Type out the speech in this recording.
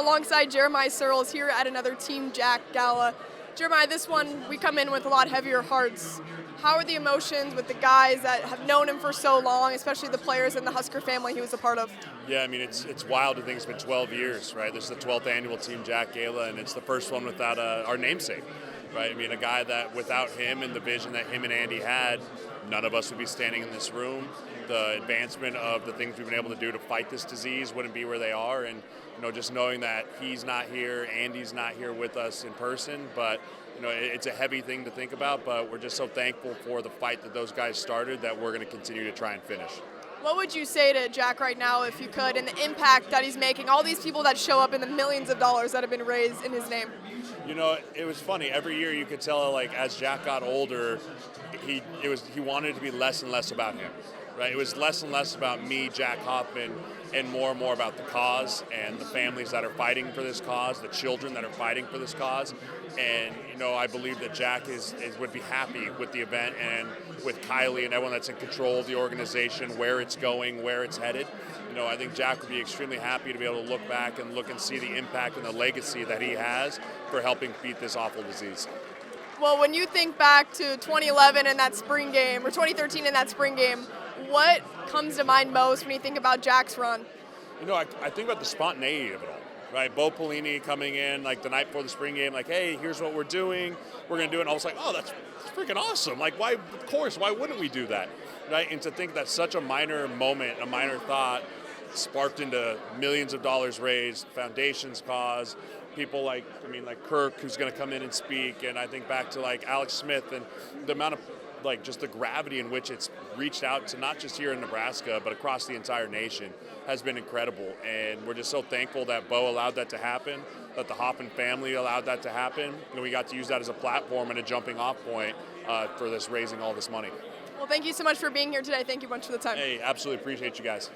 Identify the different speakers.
Speaker 1: alongside Jeremiah Sirles here at another Team Jack Gala. Jeremiah, this one we come in with a lot heavier hearts. How are the emotions with the guys that have known him for so long, especially the players and the Husker family he was a part of?
Speaker 2: Yeah, I mean, it's wild to think it's been 12 years, right? This is the 12th annual Team Jack Gala, and it's the first one without our namesake, right? I mean, a guy that without him and the vision that him and Andy had, none of us would be standing in this room. The advancement of the things we've been able to do to fight this disease wouldn't be where they are, and just knowing that he's not here, Andy's not here with us in person, but it's a heavy thing to think about, but we're just so thankful for the fight that those guys started that we're going to continue to try and finish.
Speaker 1: What would you say to Jack right now, if you could, and the impact that he's making, all these people that show up and the millions of dollars that have been raised in his name?
Speaker 2: It was funny. Every year you could tell, like, as Jack got older, he wanted it to be less and less about him. Right? It was less and less about me, Jack Hoffman, and more about the cause and the families that are fighting for this cause, the children that are fighting for this cause. And, I believe that Jack would be happy with the event and with Kylie and everyone that's in control of the organization, where it's going, where it's headed. I think Jack would be extremely happy to be able to look back and look and see the impact and the legacy that he has for helping beat this awful disease.
Speaker 1: Well, when you think back to 2011 and that spring game, or 2013 and that spring game, what comes to mind most when you think about Jack's run?
Speaker 2: I think about the spontaneity of it all, right? Bo Pelini coming in like the night before the spring game, like, hey, here's what we're doing. We're going to do it. And I was like, oh, that's freaking awesome. Like, why, of course, why wouldn't we do that, right? And to think that such a minor moment, a minor thought sparked into millions of dollars raised, foundations cause, people like Kirk, who's going to come in and speak. And I think back to like Alex Smith and the amount of just the gravity in which it's reached out to not just here in Nebraska, but across the entire nation has been incredible. And we're just so thankful that Bo allowed that to happen, that the Hoffman family allowed that to happen. And we got to use that as a platform and a jumping off point for this raising all this money.
Speaker 1: Well, thank you so much for being here today. Thank you much for the time.
Speaker 2: Hey, absolutely appreciate you guys.